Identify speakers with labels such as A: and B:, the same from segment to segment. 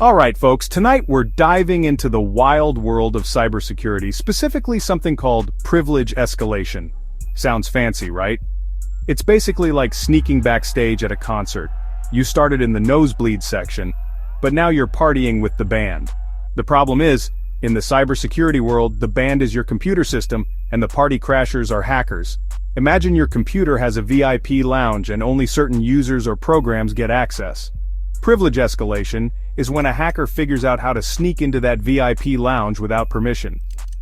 A: Alright folks, tonight we're diving into the wild world of cybersecurity, specifically something called privilege escalation. Sounds fancy, right? It's basically like sneaking backstage at a concert. You started in the nosebleed section, but now you're partying with the band. The problem is, in the cybersecurity world, the band is your computer system, and the party crashers are hackers. Imagine your computer has a VIP lounge and only certain users or programs get access. Privilege escalation is when a hacker figures out how to sneak into that VIP lounge without permission.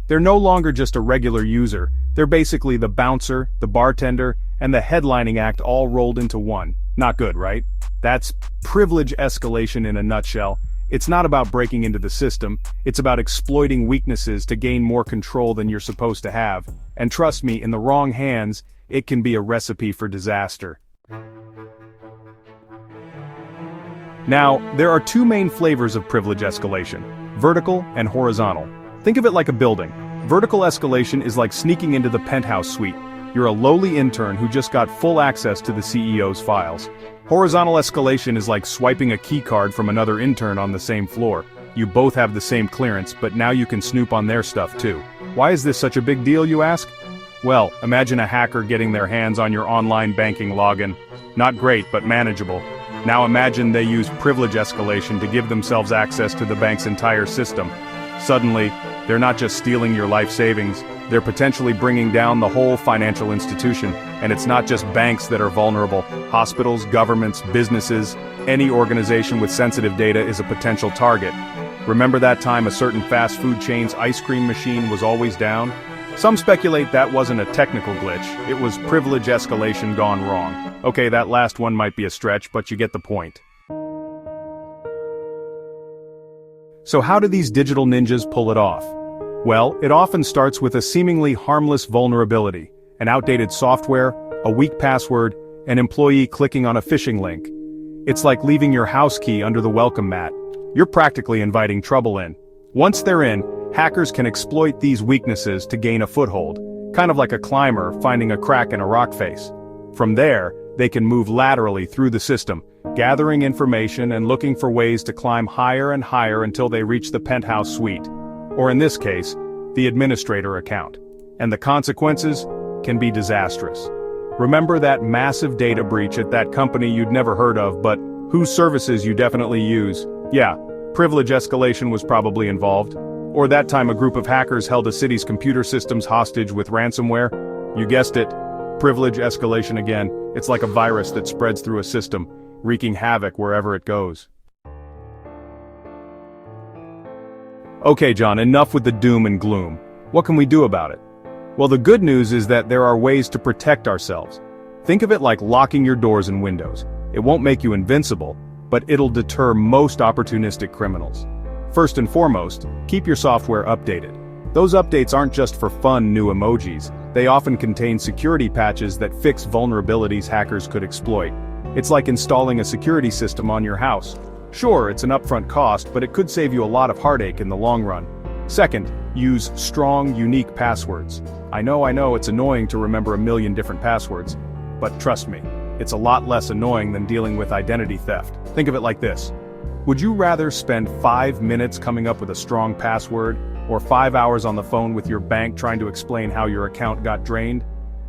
A: They're no longer just a regular user, they're basically the bouncer, the bartender, and the headlining act all rolled into one. Not good, right? That's privilege escalation in a nutshell. It's not about breaking into the system, it's about exploiting weaknesses to gain more control than you're supposed to have. And trust me, in the wrong hands, it can be a recipe for disaster. Now, there are two main flavors of privilege escalation: vertical and horizontal. Think of it like a building. Vertical escalation is like sneaking into the penthouse suite. You're a lowly intern who just got full access to the CEO's files. Horizontal escalation is like swiping a keycard from another intern on the same floor. You both have the same clearance, but now you can snoop on their stuff too. Why is this such a big deal, you ask? Well, imagine a hacker getting their hands on your online banking login. Not great, but manageable. Now imagine they use privilege escalation to give themselves access to the bank's entire system. Suddenly, they're not just stealing your life savings, they're potentially bringing down the whole financial institution. And it's not just banks that are vulnerable. Hospitals, governments, businesses, any organization with sensitive data is a potential target. Remember that time a certain fast food chain's ice cream machine was always down? Some speculate that wasn't a technical glitch, it was privilege escalation gone wrong. Okay, that last one might be a stretch, but you get the point. So how do these digital ninjas pull it off? Well, it often starts with a seemingly harmless vulnerability, an outdated software, a weak password, an employee clicking on a phishing link. It's like leaving your house key under the welcome mat. You're practically inviting trouble in. Once they're in, hackers can exploit these weaknesses to gain a foothold, kind of like a climber finding a crack in a rock face. From there, they can move laterally through the system, gathering information and looking for ways to climb higher and higher until they reach the penthouse suite, or in this case, the administrator account. And the consequences can be disastrous. Remember that massive data breach at that company you'd never heard of but whose services you definitely use? Yeah, privilege escalation was probably involved. Or that time a group of hackers held a city's computer systems hostage with ransomware? You guessed it, privilege escalation again. It's like a virus that spreads through a system, wreaking havoc wherever it goes. Okay John, enough with the doom and gloom. What can we do about it? Well, the good news is that there are ways to protect ourselves. Think of it like locking your doors and windows. It won't make you invincible, but it'll deter most opportunistic criminals. First and foremost, keep your software updated. Those updates aren't just for fun new emojis, they often contain security patches that fix vulnerabilities hackers could exploit. It's like installing a security system on your house. Sure, it's an upfront cost, but it could save you a lot of heartache in the long run. Second, use strong, unique passwords. I know, it's annoying to remember a million different passwords, but trust me, it's a lot less annoying than dealing with identity theft. Think of it like this. Would you rather spend 5 minutes coming up with a strong password, or 5 hours on the phone with your bank trying to explain how your account got drained?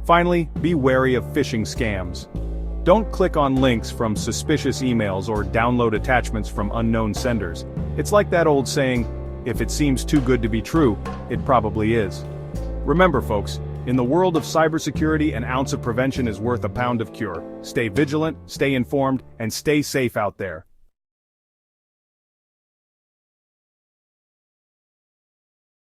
A: Finally, be wary of phishing scams. Don't click on links from suspicious emails or download attachments from unknown senders. It's like that old saying, if it seems too good to be true, it probably is. Remember folks, in the world of cybersecurity, an ounce of prevention is worth a pound of cure. Stay vigilant, stay informed, and stay safe out there.